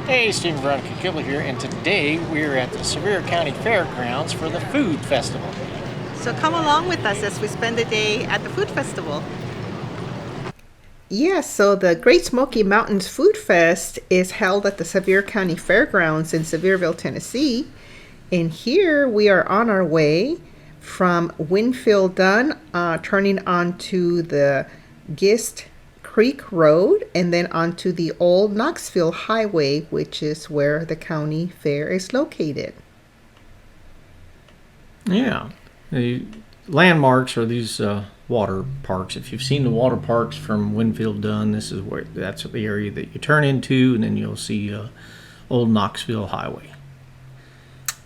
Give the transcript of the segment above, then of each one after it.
Hey, Stephen Veronica Kibble here, and today we're at the Sevier County Fairgrounds for the Food Festival. So come along with us as we spend the day at the food festival. Yes, so the Great Smoky Mountains Food Fest is held at the Sevier County Fairgrounds in Sevierville, Tennessee. And here we are on our way from Winfield Dunn, turning onto the Gist Creek Road and then onto the old Knoxville Highway, which is where the county fair is located. Yeah, the landmarks are these water parks. If you've seen the water parks from Winfield Dunn, that's the area that you turn into, and then you'll see old Knoxville Highway.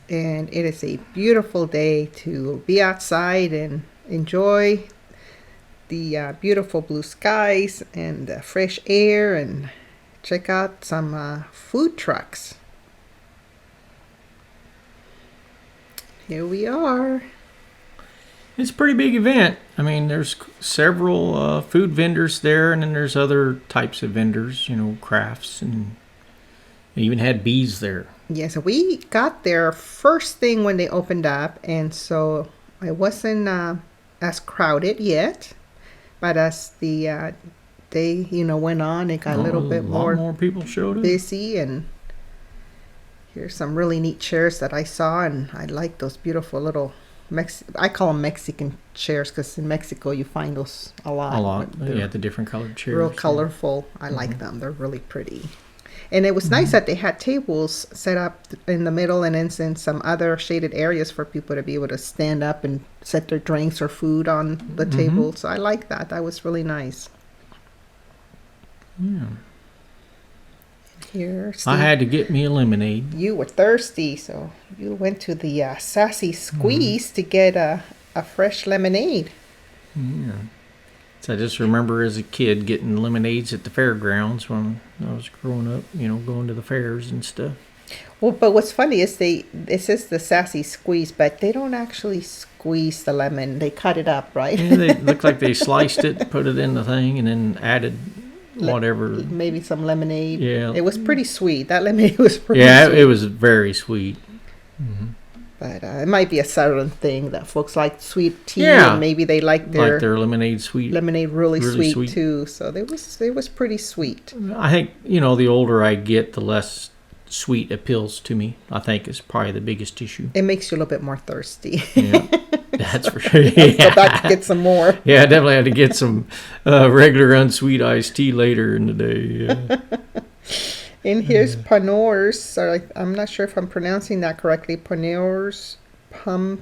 And it is a beautiful day to be outside and enjoy the beautiful blue skies and the fresh air and check out some food trucks. Here we are. It's a pretty big event. I mean, there's several food vendors there, and then there's other types of vendors, crafts, and they even had bees there. Yes, we got there first thing when they opened up, and so it wasn't as crowded yet. But as the day, went on, it got a little bit more people showed up. Busy, and here's some really neat chairs that I saw, and I like those beautiful little I call them Mexican chairs because in Mexico you find those a lot. A lot, yeah, the different colored chairs. Real colorful. I like them. They're really pretty. And it was nice that they had tables set up in the middle and then in some other shaded areas for people to be able to stand up and set their drinks or food on the table. So I like that. That was really nice. Yeah. Here, I had to get me a lemonade. You were thirsty, so you went to the Sassy Squeeze to get a fresh lemonade. Yeah. So I just remember as a kid getting lemonades at the fairgrounds when I was growing up, going to the fairs and stuff. Well, but what's funny is it says the Sassy Squeeze, but they don't actually squeeze the lemon. They cut it up, right? Yeah, they looked like they sliced it, put it in the thing, and then added whatever. Maybe some lemonade. Yeah. It was pretty sweet. That lemonade was pretty sweet. Yeah, it was very sweet. Mm-hmm. But it might be a southern thing that folks like sweet tea, yeah. And maybe they like their lemonade sweet. Lemonade really sweet too. So it was pretty sweet. I think the older I get, the less sweet appeals to me. I think is probably the biggest issue. It makes you a little bit more thirsty. Yeah, that's for sure. Yeah. Go back to get some more. Yeah, I definitely had to get some regular unsweet iced tea later in the day. Yeah. And here's Panors. I'm not sure if I'm pronouncing that correctly. Panors, pums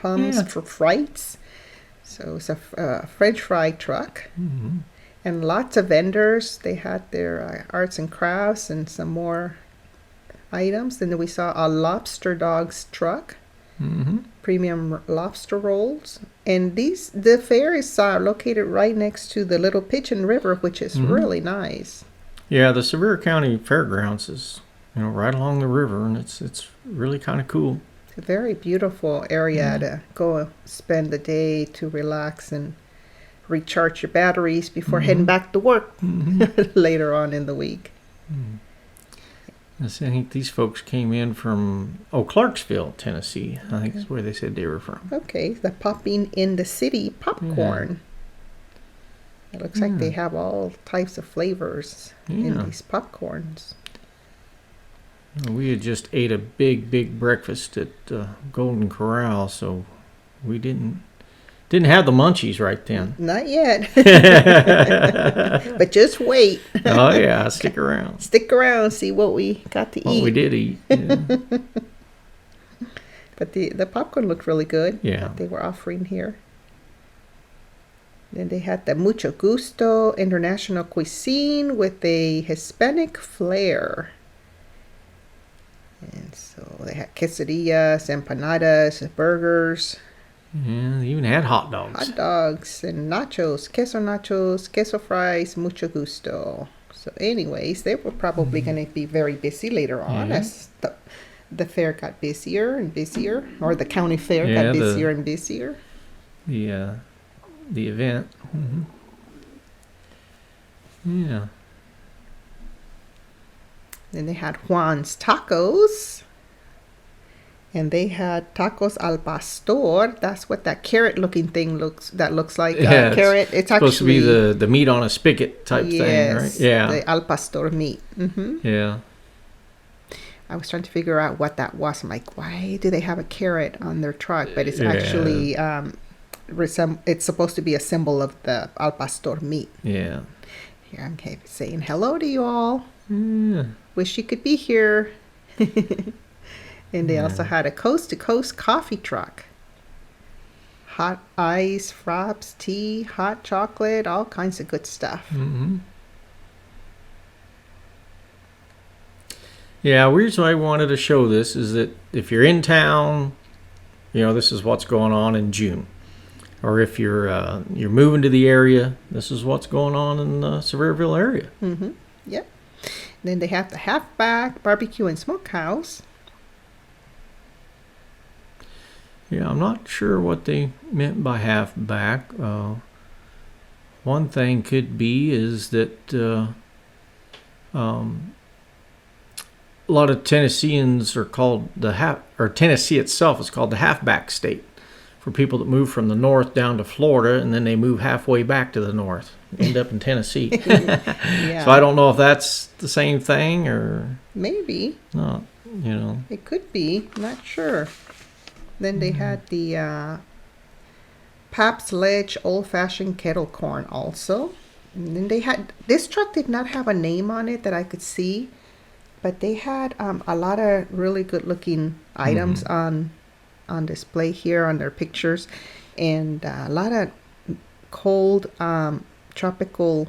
for frites. So it's a French fry truck. Mm-hmm. And lots of vendors. They had their arts and crafts and some more items. And then we saw a lobster dogs truck. Mm-hmm. Premium lobster rolls. And the fair is located right next to the Little Pigeon River, which is really nice. Yeah, the Sevier County Fairgrounds is, right along the river, and it's really kind of cool. It's a very beautiful area to go spend the day to relax and recharge your batteries before heading back to work later on in the week. I think these folks came in from Clarksville, Tennessee. I think that's where they said they were from. Okay, the Popping in the City popcorn. Yeah. It looks like they have all types of flavors in these popcorns. We had just ate a big breakfast at Golden Corral, so we didn't have the munchies right then. Not yet. But just wait. Oh, yeah, stick around. Stick around, see what we got to eat. What we did eat, yeah. But the popcorn looked really good. Yeah. That they were offering here. Then they had the Mucho Gusto International Cuisine with a Hispanic flair. And so they had quesadillas, empanadas, burgers. Yeah, they even had hot dogs. Hot dogs and nachos, queso fries, Mucho Gusto. So anyways, they were probably going to be very busy later on as the fair got busier and busier, or the county fair got busier and busier. The event. Mm-hmm. Yeah. Then they had Juan's Tacos. And they had tacos al pastor. That's what that carrot-looking thing looks like. Yeah, Carrot. It's supposed actually to be the meat on a spigot type thing, right? Yeah. The al pastor meat. Yeah. I was trying to figure out what that was. I'm like, why do they have a carrot on their truck? But it's actually it's supposed to be a symbol of the al pastor meat. Yeah. Here I'm saying hello to you all. Yeah. Wish you could be here. And they also had a coast-to-coast coffee truck. Hot ice, fraps, tea, hot chocolate, all kinds of good stuff. Mm-hmm. Yeah, reason I wanted to show this is that if you're in town, this is what's going on in June. Or if you're moving to the area, this is what's going on in the Sevierville area. Mm-hmm. Yep. Then they have the halfback barbecue and smokehouse. Yeah, I'm not sure what they meant by halfback. One thing could be is that a lot of Tennesseans are called Tennessee itself is called the halfback state for people that move from the north down to Florida and then they move halfway back to the north, end up in Tennessee. Yeah. So I don't know if that's the same thing or maybe not. It could be. Not sure. Then they had the Pabst Ledge old-fashioned kettle corn also. And then they had, this truck did not have a name on it that I could see, but they had a lot of really good-looking items on display here on their pictures, and a lot of cold tropical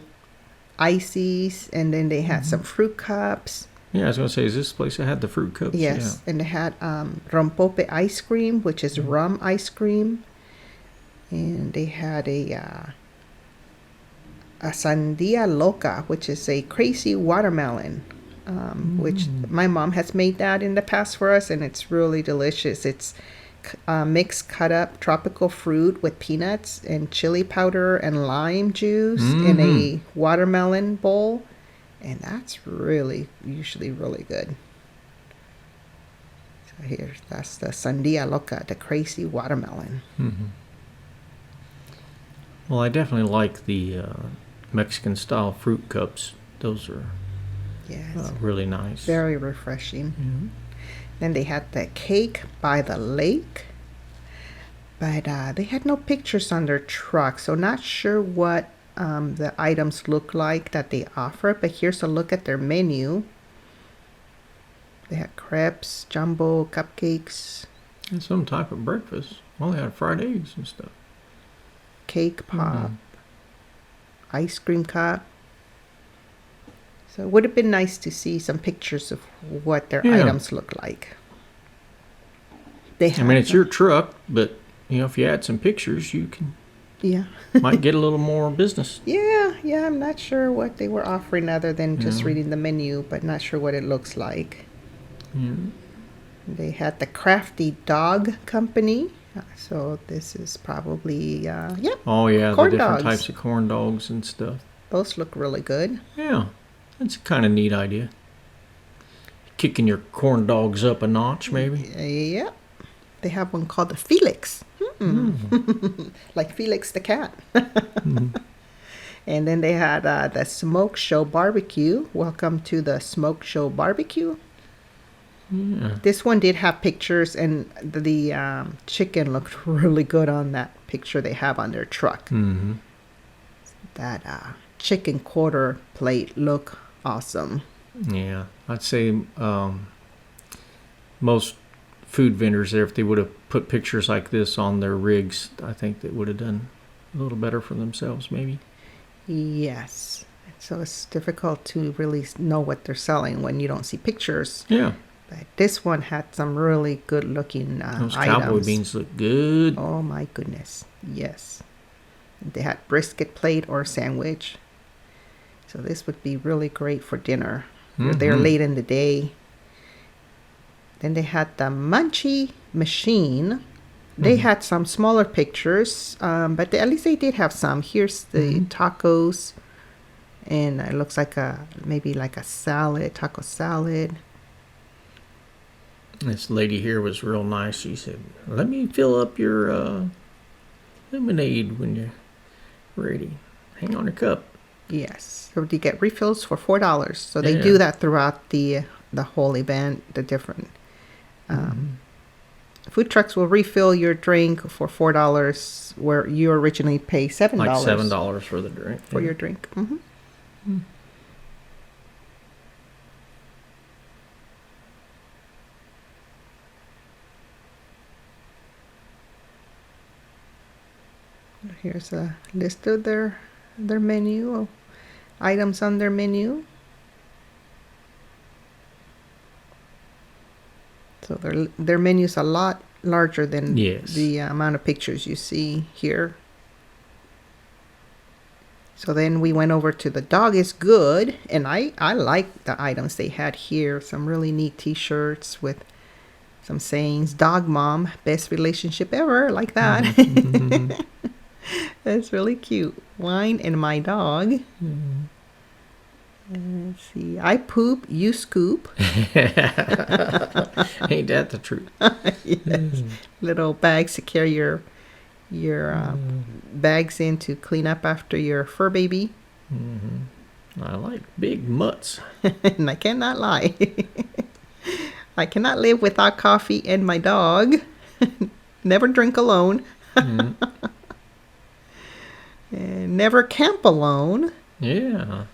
ices, and then they had some fruit cups. Yeah, I was going to say, is this place that had the fruit cups? Yes, and they had rompope ice cream, which is rum ice cream. And they had a sandia loca, which is a crazy watermelon, which my mom has made that in the past for us, and it's really delicious. It's mixed cut up tropical fruit with peanuts and chili powder and lime juice in a watermelon bowl. And that's usually really good. So here, that's the sandia loca, the crazy watermelon. Mm-hmm. Well, I definitely like the Mexican style fruit cups. Those are really nice. Very refreshing. Mm-hmm. Then they had the cake by the lake. But they had no pictures on their truck, so not sure what the items look like that they offer, but here's a look at their menu. They had crepes, jumbo, cupcakes. And some type of breakfast. Well, they had fried eggs and stuff. Cake pop. Ice cream cup. So it would have been nice to see some pictures of what their items look like. It's your truck, but if you add some pictures, you can might get a little more business. Yeah, I'm not sure what they were offering other than just reading the menu, but not sure what it looks like. Yeah. They had the Crafty Dog Company. So this is probably, Oh, yeah, corn the different dogs. types of corn dogs and stuff. Those look really good. Yeah, that's a kind of neat idea. Kicking your corn dogs up a notch, maybe. Yeah. They have one called the Felix. Like Felix the cat. And then they had the Smoke Show Barbecue. Welcome to the Smoke Show Barbecue. Yeah. This one did have pictures, and the chicken looked really good on that picture they have on their truck. Mm-hmm. That chicken quarter plate look awesome. Yeah, I'd say most food vendors there, if they would have put pictures like this on their rigs, I think they would have done a little better for themselves, maybe. Yes. So it's difficult to really know what they're selling when you don't see pictures. Yeah. But this one had some really good looking Those items. cowboy beans look good. Oh my goodness. Yes. They had brisket plate or sandwich. So this would be really great for dinner. You're there late in the day. Then they had the Munchie Machine. They had some smaller pictures, but at least they did have some. Here's the tacos And it looks like maybe like a salad, taco salad. This lady here was real nice. She said, "Let me fill up your lemonade when you're ready. Hang on a cup." Yes. So you get refills for $4. So they Yeah. do that throughout the whole event. The different food trucks will refill your drink for $4, where you originally pay $7. Like $7 for the drink. For your drink. Here's a list of their menu, items on their menu. So their menu's a lot larger than Yes. the amount of pictures you see here. So then we went over to the Dog is Good, and I like the items they had here. Some really neat t-shirts with some sayings. Dog Mom, best relationship ever, like that. That's really cute. Wine and my dog. Let's see. I poop, you scoop. Ain't that the truth? Yes. Little bags to carry your bags in to clean up after your fur baby. I like big mutts. And I cannot lie. I cannot live without coffee and my dog. Never drink alone. And never camp alone. Yeah.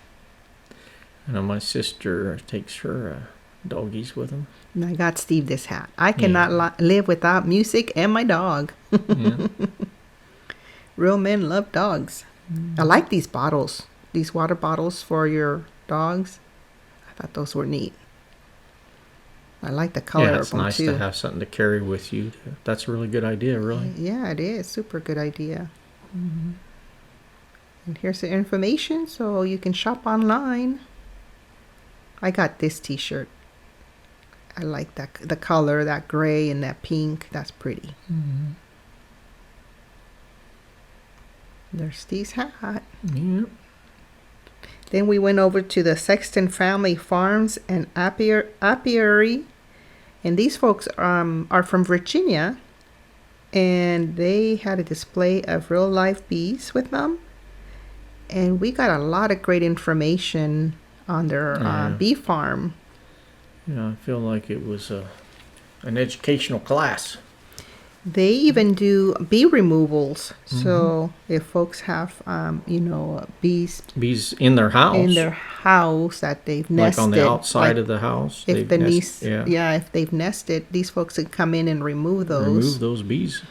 I know my sister takes her doggies with them. And I got Steve this hat. I cannot live without music and my dog. Yeah. Real men love dogs. I like these bottles. These water bottles for your dogs. I thought those were neat. I like the color Yeah, of it's them nice too. to have something to carry with you. That's a really good idea, really. Yeah, it is. Super good idea. And here's the information so you can shop online. I got this t-shirt. I like that, the color, that gray and that pink. That's pretty. There's Steve's hat. Yeah. Then we went over to the Sexton Family Farms and Apiary. And these folks are from Virginia. And they had a display of real life bees with them. And we got a lot of great information on their bee farm. Yeah, I feel like it was an educational class. They even do bee removals. So if folks have, bees Bees in their house. in their house that they've nested. Like on the outside like of the house. if they've the nested- if they've nested, these folks could come in and remove those. Remove those bees.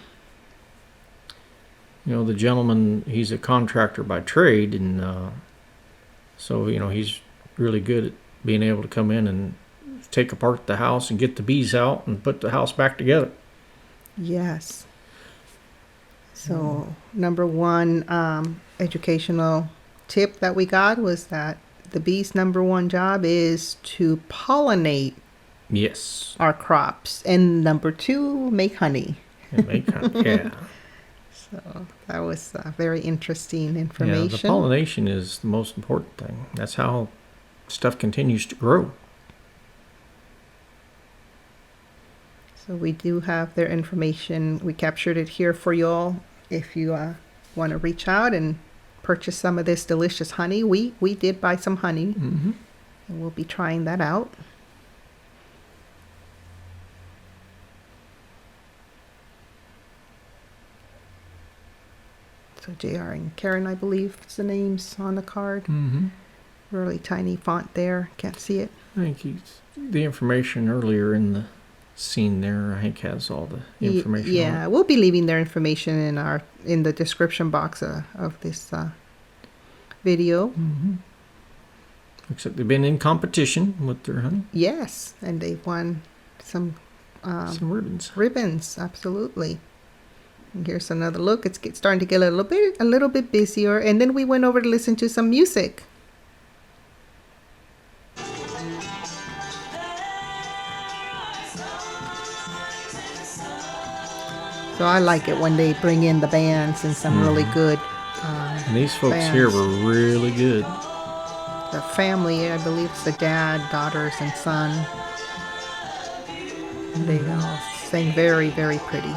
You know, the gentleman, he's a contractor by trade, and so, he's really good at being able to come in and take apart the house and get the bees out and put the house back together. Yes. So number one educational tip that we got was that the bees' number one job is to pollinate Yes. our crops, and number two, make honey. And yeah. So that was very interesting Yeah, information. the pollination is the most important thing. That's how stuff continues to grow. So we do have their information. We captured it here for you all. If you want to reach out and purchase some of this delicious honey, we did buy some honey, and we'll be trying that out. So JR and Karen, I believe, is the names on the card. Really tiny font there. Can't see it. I think the information earlier in the scene there, I think, has all the information. Yeah, we'll be leaving their information in the description box of this video. Looks like they've been in competition with their honey. Yes, and they've won some Some ribbons. Absolutely. And here's another look. It's starting to get a little bit busier, and then we went over to listen to some music. So I like it when they bring in the bands and some really good And these folks here bands. were really good. family. I believe it's the dad, daughters, and son. They all sing very, very pretty.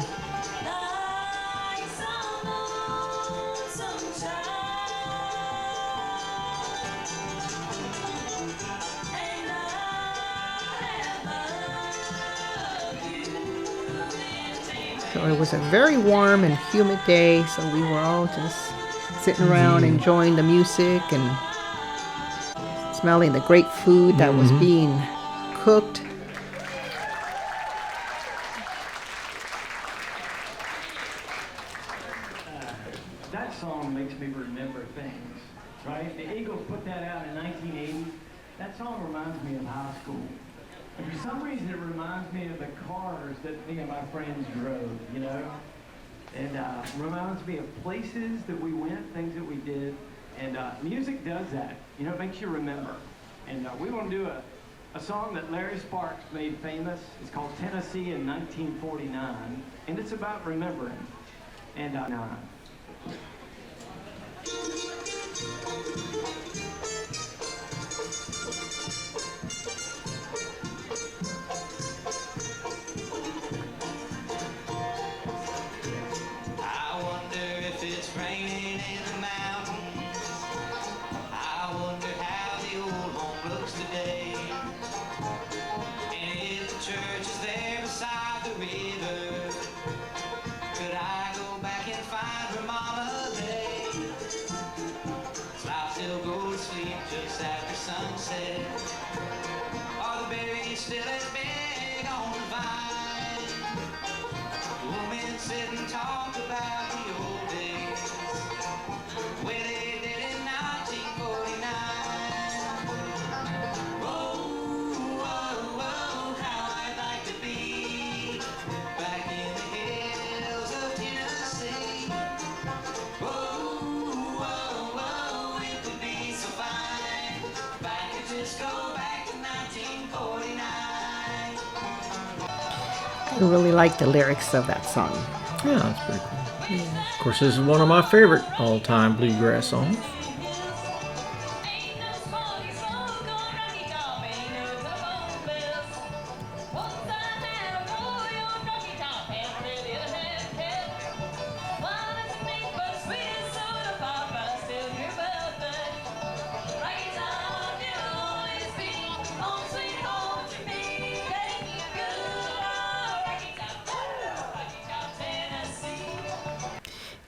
So it was a very warm and humid day, so we were all just sitting around enjoying the music and smelling the great food that was being cooked. That song makes me remember things, right? The Eagles put that out in 1980. That song reminds me of high school. And for some reason, it reminds me of the cars that me and my friends drove, you know? And reminds me of places that we went, things that we did. And music does that. You know, it makes you remember. And we want to do a song that Larry Sparks made famous. It's called Tennessee in 1949. And it's about remembering. And I wonder if it's raining in the mountains. I wonder how the old home looks today. And if the church is there beside the river, could I go back and find where Mama lay? So I'll still go to sleep just after sunset. Are the berries still as big on the vine? Women sit and talk about the old days, where they did in 1949. Whoa, whoa, whoa, how I'd like to be back in the hills of Tennessee. Whoa, whoa, whoa, it would be so fine if I could just go back to 1949. I really like the lyrics of that song. Yeah, that's pretty cool. Of course, this is one of my favorite all-time bluegrass songs.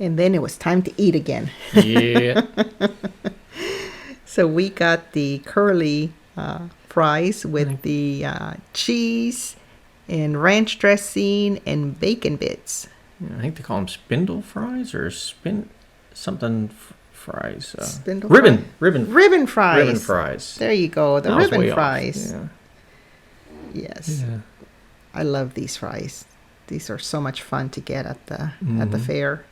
And then it was time to eat again. Yeah. So we got the curly fries with the cheese and ranch dressing and bacon bits. I think they call them spindle fries or something fries. Spindle ribbon fries. Ribbon fries. There you go, the I was ribbon way off. fries. Yeah. Yes, Yeah. I love these fries. These are so much fun to get at the fair.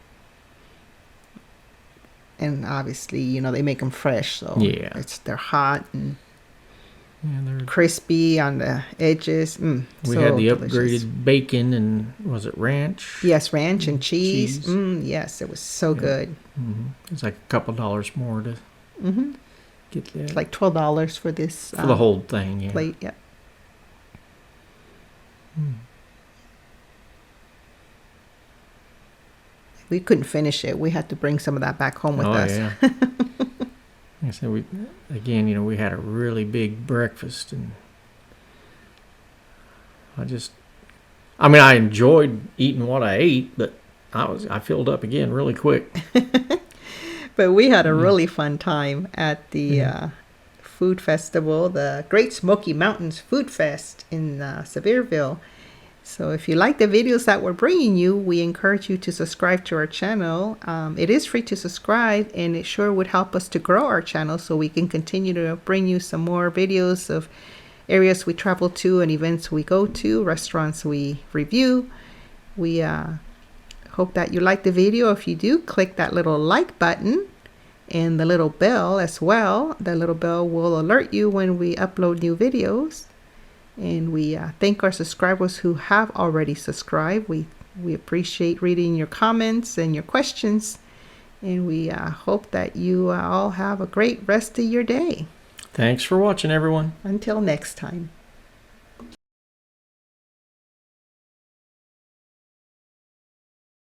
And obviously, you know, they make them fresh, so Yeah. they're hot and They're crispy on the edges. We so had the delicious. upgraded bacon and was it ranch? Yes, ranch and cheese. Cheese. Yes, it was so good. It's like a couple dollars more to get that. It's like $12 for this for the whole thing, yeah. plate. Yep. We couldn't finish it. We had to bring some of that back home with us. Yeah. Like I said, we had a really big breakfast, and I enjoyed eating what I ate, but I filled up again really quick. But we had a really fun time at the food festival, the Great Smoky Mountains Food Fest in Sevierville. So if you like the videos that we're bringing you, we encourage you to subscribe to our channel. It is free to subscribe, and it sure would help us to grow our channel so we can continue to bring you some more videos of areas we travel to and events we go to, restaurants we review. We hope that you like the video. If you do, click that little like button and the little bell as well. The little bell will alert you when we upload new videos. And we thank our subscribers who have already subscribed. We appreciate reading your comments and your questions. And we hope that you all have a great rest of your day. Thanks for watching, everyone. Until next time.